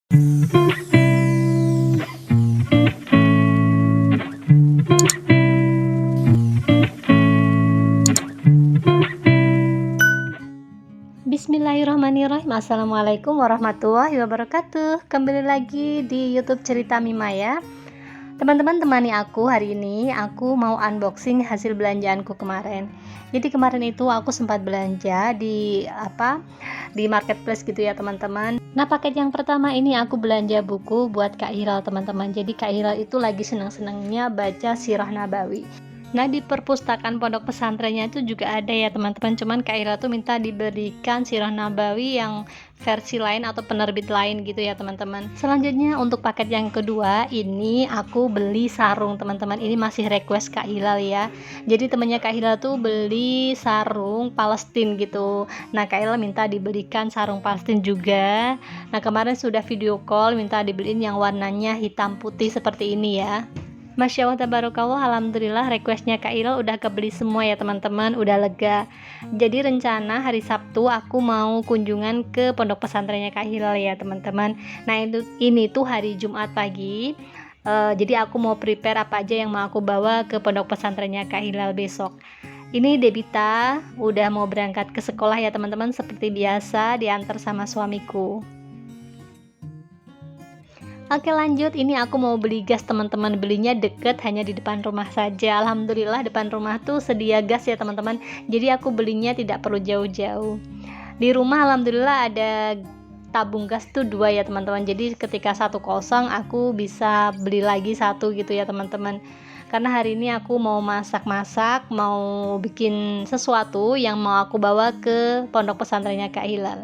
Bismillahirrahmanirrahim. Assalamualaikum warahmatullahi wabarakatuh. Kembali lagi di YouTube Cerita Mima ya. Teman-teman, temani aku hari ini. Aku mau unboxing hasil belanjaanku kemarin. Jadi kemarin itu aku sempat belanja di marketplace gitu ya teman-teman. Nah, paket yang pertama ini aku belanja buku buat Kak Hilal teman-teman. Jadi Kak Hilal itu lagi senang-senangnya baca Sirah Nabawi. Nah, di perpustakaan pondok pesantrennya itu juga ada ya teman-teman, cuman Kak Ira tuh minta diberikan Sirah Nabawi yang versi lain atau penerbit lain gitu ya teman-teman. Selanjutnya untuk paket yang kedua ini aku beli sarung teman-teman. Ini masih request Kak Hilal ya. Jadi temennya Kak Hilal tuh beli sarung Palestine gitu. Nah, Kak Hilal minta diberikan sarung Palestine juga. Nah, kemarin sudah video call minta dibeliin yang warnanya hitam putih seperti ini ya. Masya Allah, tabarakallah, alhamdulillah requestnya Kak Ilal udah kebeli semua ya teman-teman, udah lega. Jadi rencana hari Sabtu aku mau kunjungan ke pondok pesantrennya Kak Hilal ya teman-teman. Nah, ini tuh hari Jumat pagi. Jadi aku mau prepare apa aja yang mau aku bawa ke pondok pesantrennya Kak Hilal besok. Ini Debita udah mau berangkat ke sekolah ya teman-teman, seperti biasa diantar sama suamiku. Oke, lanjut, ini aku mau beli gas teman-teman, belinya deket, hanya di depan rumah saja. Alhamdulillah depan rumah tuh sedia gas ya teman-teman, jadi aku belinya tidak perlu jauh-jauh. Di rumah alhamdulillah ada tabung gas tuh 2 ya teman-teman, jadi ketika satu kosong aku bisa beli lagi satu gitu ya teman-teman. Karena hari ini aku mau masak-masak, mau bikin sesuatu yang mau aku bawa ke pondok pesantrennya Kak Hilal.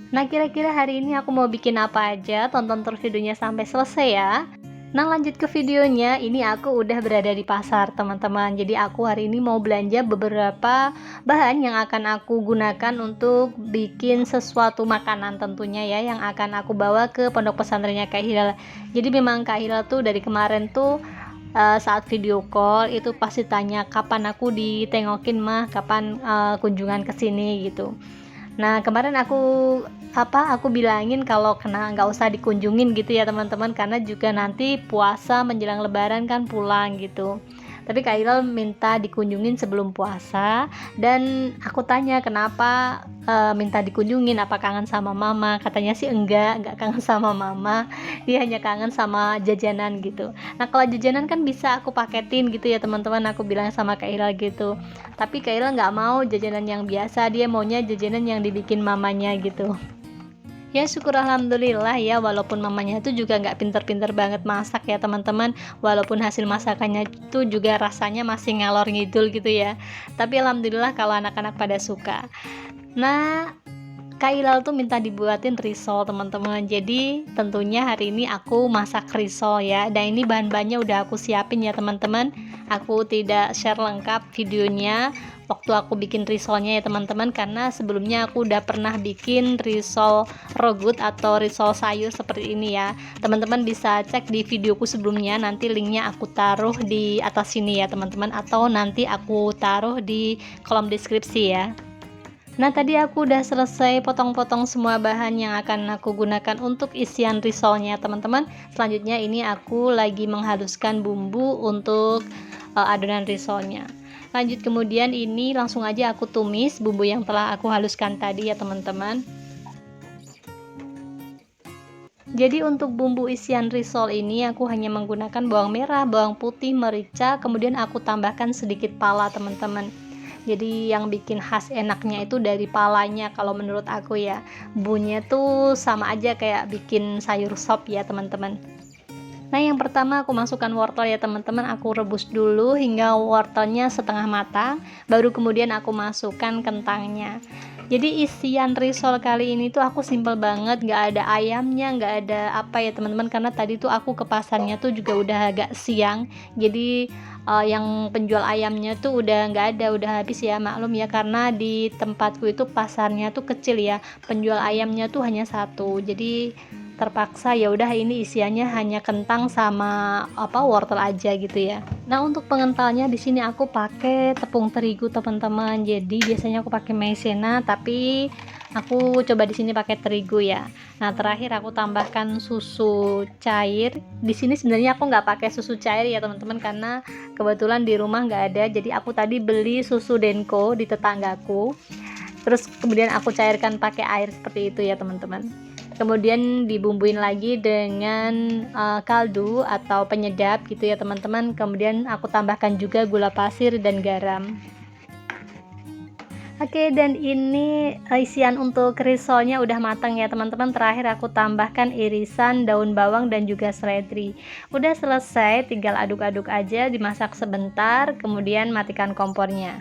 Nah, kira-kira hari ini aku mau bikin apa aja? Tonton terus videonya sampai selesai ya. Nah, lanjut ke videonya. Ini aku udah berada di pasar teman-teman. Jadi aku hari ini mau belanja beberapa bahan yang akan aku gunakan untuk bikin sesuatu makanan tentunya ya, yang akan aku bawa ke pondok pesantrennya Kak Hilal. Jadi memang Kak Hilal tuh dari kemarin tuh saat video call itu pasti tanya kapan aku ditengokin mah, kapan kunjungan ke sini gitu. Nah, kemarin aku bilangin kalau kena nggak usah dikunjungin gitu ya teman-teman, karena juga nanti puasa menjelang lebaran kan pulang gitu. Tapi Kak Ilal minta dikunjungin sebelum puasa, dan aku tanya kenapa minta dikunjungin, apa kangen sama mama? Katanya sih enggak kangen sama mama, dia hanya kangen sama jajanan gitu. Nah, kalau jajanan kan bisa aku paketin gitu ya teman-teman, aku bilang sama Kak Ilal gitu. Tapi Kak Ilal nggak mau jajanan yang biasa, dia maunya jajanan yang dibikin mamanya gitu. Ya, syukur alhamdulillah ya, walaupun mamanya itu juga nggak pinter-pinter banget masak ya teman-teman, walaupun hasil masakannya itu juga rasanya masih ngalor ngidul gitu ya, tapi alhamdulillah kalau anak-anak pada suka. Nah, Kak Ilal tuh minta dibuatin risol teman-teman, jadi tentunya hari ini aku masak risol ya, dan ini bahan-bahannya udah aku siapin ya teman-teman. Aku tidak share lengkap videonya waktu aku bikin risolnya ya teman-teman, karena sebelumnya aku udah pernah bikin risol rogut atau risol sayur seperti ini ya. Teman-teman bisa cek di videoku sebelumnya, nanti linknya aku taruh di atas sini ya teman-teman, atau nanti aku taruh di kolom deskripsi ya. Nah, tadi aku udah selesai potong-potong semua bahan yang akan aku gunakan untuk isian risolnya teman-teman. Selanjutnya ini aku lagi menghaluskan bumbu untuk adonan risolnya. Lanjut, kemudian ini langsung aja aku tumis bumbu yang telah aku haluskan tadi ya teman-teman. Jadi untuk bumbu isian risol ini aku hanya menggunakan bawang merah, bawang putih, merica, kemudian aku tambahkan sedikit pala teman-teman. Jadi yang bikin khas enaknya itu dari palanya kalau menurut aku ya. Bumbunya tuh sama aja kayak bikin sayur sop ya teman-teman. Nah, yang pertama aku masukkan wortel ya teman-teman, aku rebus dulu hingga wortelnya setengah matang, baru kemudian aku masukkan kentangnya. Jadi isian risol kali ini tuh aku simple banget, nggak ada ayamnya, nggak ada apa ya teman-teman, karena tadi tuh aku ke pasarnya tuh juga udah agak siang, jadi yang penjual ayamnya tuh udah nggak ada, udah habis ya, maklum ya, karena di tempatku itu pasarnya tuh kecil ya, penjual ayamnya tuh hanya satu, jadi terpaksa ya udah ini isiannya hanya kentang sama wortel aja gitu ya. Nah, untuk pengentalnya di sini aku pakai tepung terigu teman-teman, jadi biasanya aku pakai maizena, tapi Aku coba di sini pakai terigu ya. Nah, terakhir aku tambahkan susu cair. Di sini sebenarnya aku nggak pakai susu cair ya teman-teman, karena kebetulan di rumah nggak ada. Jadi aku tadi beli susu Denko di tetanggaku. Terus kemudian aku cairkan pakai air seperti itu ya teman-teman. Kemudian dibumbuin lagi dengan kaldu atau penyedap gitu ya teman-teman. Kemudian aku tambahkan juga gula pasir dan garam. Oke, dan ini isian untuk risolnya udah matang ya teman-teman. Terakhir aku tambahkan irisan daun bawang dan juga seledri. Udah selesai, tinggal aduk-aduk aja, dimasak sebentar, kemudian matikan kompornya.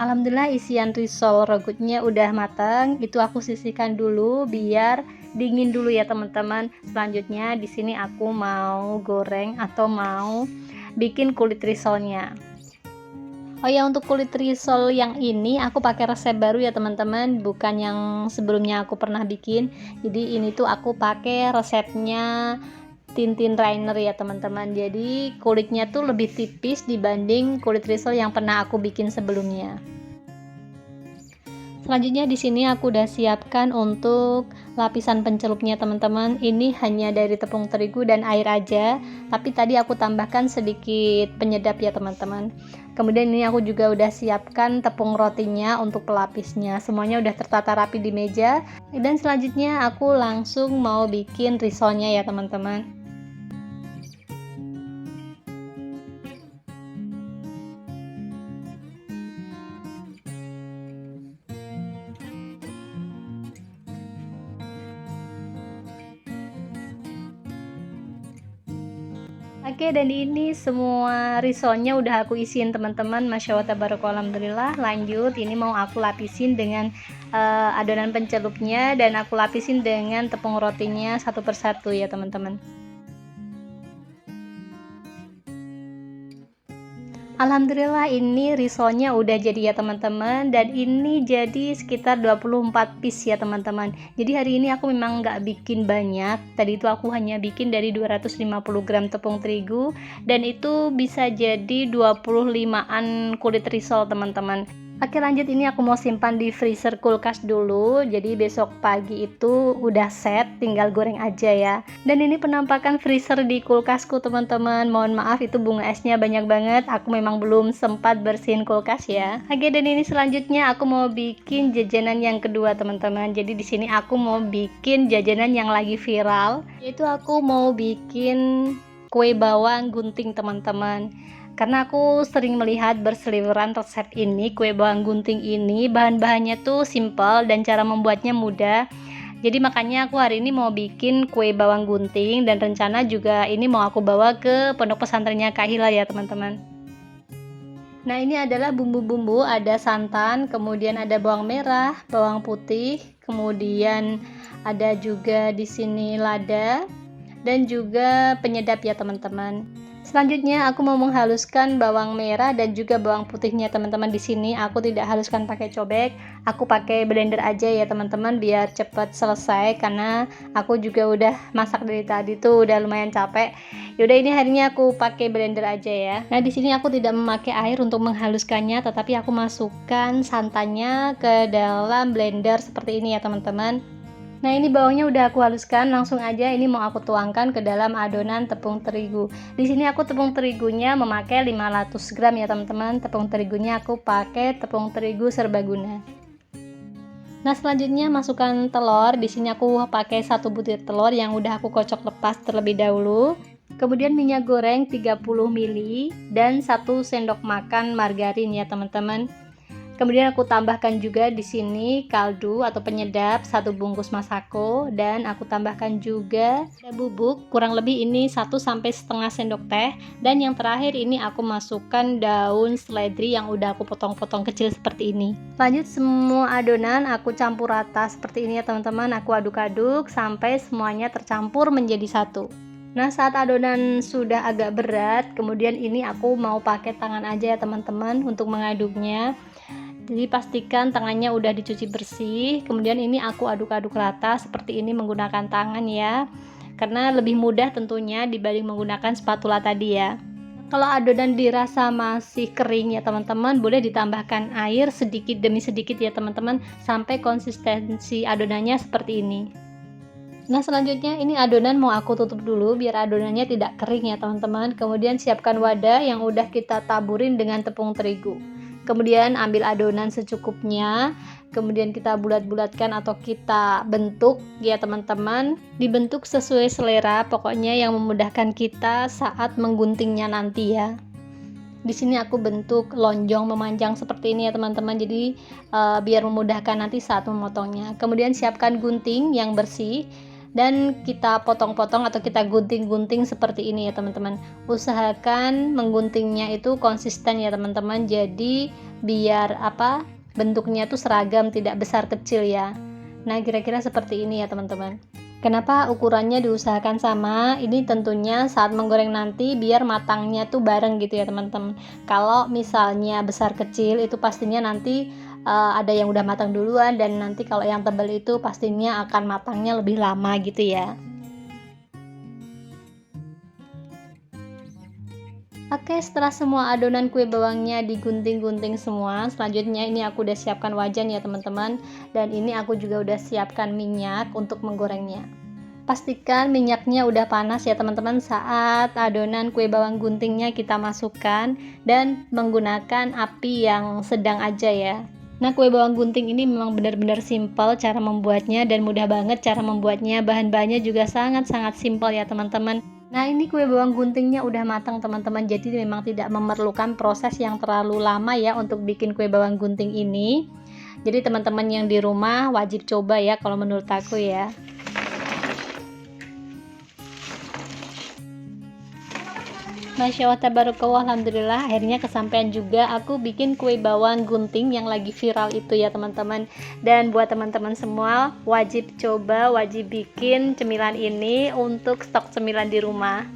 Alhamdulillah isian risol rogutnya udah matang. Itu aku sisihkan dulu biar dingin dulu ya teman-teman. Selanjutnya di sini aku mau goreng atau mau bikin kulit risolnya. Oh ya, untuk kulit risol yang ini aku pakai resep baru ya teman-teman, bukan yang sebelumnya aku pernah bikin. Jadi ini tuh aku pakai resepnya Tintin Rainer ya teman-teman. Jadi kulitnya tuh lebih tipis dibanding kulit risol yang pernah aku bikin sebelumnya. Selanjutnya di sini aku udah siapkan untuk lapisan pencelupnya teman-teman. Ini hanya dari tepung terigu dan air aja, tapi tadi aku tambahkan sedikit penyedap ya teman-teman. Kemudian ini aku juga udah siapkan tepung rotinya untuk pelapisnya. Semuanya udah tertata rapi di meja. Dan selanjutnya aku langsung mau bikin risolnya ya teman-teman. Oke, dan ini semua risolnya udah aku isiin teman-teman. Masya Allah tabarakallah, alhamdulillah. Lanjut, ini mau aku lapisin dengan adonan pencelupnya, dan aku lapisin dengan tepung rotinya satu persatu ya teman-teman. Alhamdulillah ini risolnya udah jadi ya teman-teman, dan ini jadi sekitar 24 piece ya teman-teman. Jadi hari ini aku memang nggak bikin banyak, tadi itu aku hanya bikin dari 250 gram tepung terigu, dan itu bisa jadi 25an kulit risol teman-teman. Oke, lanjut, ini aku mau simpan di freezer kulkas dulu, jadi besok pagi itu udah set, tinggal goreng aja ya. Dan ini penampakan freezer di kulkasku teman-teman. Mohon maaf itu bunga esnya banyak banget, aku memang belum sempat bersihin kulkas ya. Oke, dan ini selanjutnya aku mau bikin jajanan yang kedua teman-teman. Jadi di sini aku mau bikin jajanan yang lagi viral, yaitu aku mau bikin kue bawang gunting teman-teman. Karena aku sering melihat berseliweran resep ini, kue bawang gunting ini bahan-bahannya tuh simple dan cara membuatnya mudah. Jadi makanya aku hari ini mau bikin kue bawang gunting, dan rencana juga ini mau aku bawa ke pondok pesantrennya Kak Hila ya teman-teman. Nah, ini adalah bumbu-bumbu, ada santan, kemudian ada bawang merah, bawang putih, kemudian ada juga di sini lada dan juga penyedap ya teman-teman. Selanjutnya aku mau menghaluskan bawang merah dan juga bawang putihnya teman-teman. Di sini aku tidak haluskan pakai cobek, aku pakai blender aja ya teman-teman biar cepat selesai, karena aku juga udah masak dari tadi tuh udah lumayan capek. Yaudah, ini harinya aku pakai blender aja ya. Nah, di sini aku tidak memakai air untuk menghaluskannya, tetapi aku masukkan santannya ke dalam blender seperti ini ya teman-teman. Nah, ini bawangnya udah aku haluskan, langsung aja ini mau aku tuangkan ke dalam adonan tepung terigu. Di sini aku tepung terigunya memakai 500 gram ya teman-teman. Tepung terigunya aku pakai tepung terigu serbaguna. Nah, selanjutnya masukkan telur. Di sini aku pakai 1 butir telur yang udah aku kocok lepas terlebih dahulu. Kemudian minyak goreng 30 ml dan 1 sendok makan margarin ya teman-teman. Kemudian aku tambahkan juga di sini kaldu atau penyedap 1 bungkus masako, dan aku tambahkan juga bubuk kurang lebih ini 1 sampai setengah sendok teh, dan yang terakhir ini aku masukkan daun seledri yang udah aku potong-potong kecil seperti ini. Lanjut, semua adonan aku campur rata seperti ini ya teman-teman. Aku aduk-aduk sampai semuanya tercampur menjadi satu. Nah, saat adonan sudah agak berat, kemudian ini aku mau pakai tangan aja ya teman-teman untuk mengaduknya. Jadi pastikan tangannya udah dicuci bersih. Kemudian ini aku aduk-aduk rata seperti ini menggunakan tangan ya, karena lebih mudah tentunya dibanding menggunakan spatula tadi ya. Kalau adonan dirasa masih kering ya teman-teman, boleh ditambahkan air sedikit demi sedikit ya teman-teman, sampai konsistensi adonannya seperti ini. Nah selanjutnya ini adonan mau aku tutup dulu biar adonannya tidak kering ya teman-teman. Kemudian siapkan wadah yang udah kita taburin dengan tepung terigu. Kemudian ambil adonan secukupnya, kemudian kita bulat-bulatkan atau kita bentuk ya teman-teman. Dibentuk sesuai selera, pokoknya yang memudahkan kita saat mengguntingnya nanti ya. Di sini aku bentuk lonjong memanjang seperti ini ya teman-teman, jadi biar memudahkan nanti saat memotongnya. Kemudian siapkan gunting yang bersih dan kita potong-potong atau kita gunting-gunting seperti ini ya teman-teman. Usahakan mengguntingnya itu konsisten ya teman-teman, jadi biar bentuknya tuh seragam, tidak besar kecil ya. Nah kira-kira seperti ini ya teman-teman. Kenapa ukurannya diusahakan sama? Ini tentunya saat menggoreng nanti biar matangnya tuh bareng gitu ya teman-teman. Kalau misalnya besar kecil itu pastinya nanti ada yang udah matang duluan, dan nanti kalau yang tebal itu pastinya akan matangnya lebih lama gitu ya. Oke, setelah semua adonan kue bawangnya digunting-gunting semua, selanjutnya ini aku udah siapkan wajan ya teman-teman, dan ini aku juga udah siapkan minyak untuk menggorengnya. Pastikan minyaknya udah panas ya teman-teman saat adonan kue bawang guntingnya kita masukkan, dan menggunakan api yang sedang aja ya. Nah kue bawang gunting ini memang benar-benar simpel cara membuatnya, dan mudah banget cara membuatnya, bahan-bahannya juga sangat-sangat simpel ya teman-teman. Nah ini kue bawang guntingnya udah matang teman-teman, jadi memang tidak memerlukan proses yang terlalu lama ya untuk bikin kue bawang gunting ini. Jadi teman-teman yang di rumah wajib coba ya kalau menurut aku ya. Masya Allah, tabarakallah, alhamdulillah akhirnya kesampaian juga aku bikin kue bawang gunting yang lagi viral itu ya teman-teman. Dan buat teman-teman semua wajib coba, wajib bikin cemilan ini untuk stok cemilan di rumah.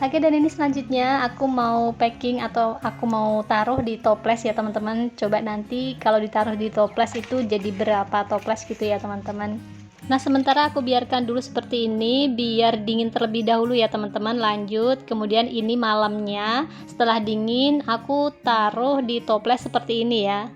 Oke, dan ini selanjutnya aku mau packing atau aku mau taruh di toples ya teman-teman. Coba nanti kalau ditaruh di toples itu jadi berapa toples gitu ya teman-teman. Nah sementara aku biarkan dulu seperti ini biar dingin terlebih dahulu ya teman-teman. Lanjut, kemudian ini malamnya setelah dingin aku taruh di toples seperti ini ya.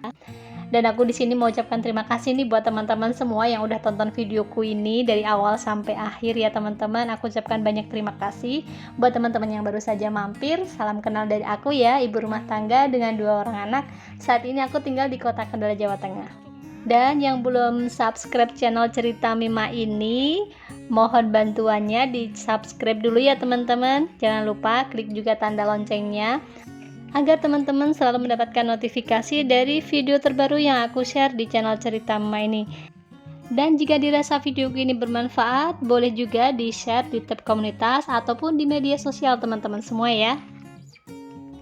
Dan aku di sini mau ucapkan terima kasih nih buat teman-teman semua yang udah tonton videoku ini dari awal sampai akhir ya teman-teman. Aku ucapkan banyak terima kasih. Buat teman-teman yang baru saja mampir, salam kenal dari aku ya, ibu rumah tangga dengan 2 orang anak. Saat ini aku tinggal di kota Kendal, Jawa Tengah. Dan yang belum subscribe channel Cerita Mima ini, mohon bantuannya di subscribe dulu ya teman-teman. Jangan lupa klik juga tanda loncengnya agar teman-teman selalu mendapatkan notifikasi dari video terbaru yang aku share di channel Cerita Mima ini. Dan jika dirasa video ini bermanfaat, boleh juga di share di tab komunitas ataupun di media sosial teman-teman semua ya.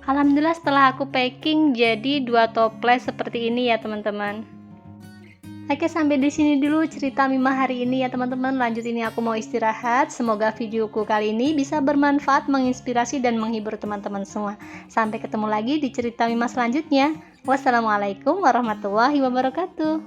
Alhamdulillah setelah aku packing jadi 2 toples seperti ini ya teman-teman. Oke, sampai di sini dulu cerita Mima hari ini ya teman-teman. Lanjut ini aku mau istirahat. Semoga videoku kali ini bisa bermanfaat, menginspirasi dan menghibur teman-teman semua. Sampai ketemu lagi di cerita Mima selanjutnya. Wassalamualaikum warahmatullahi wabarakatuh.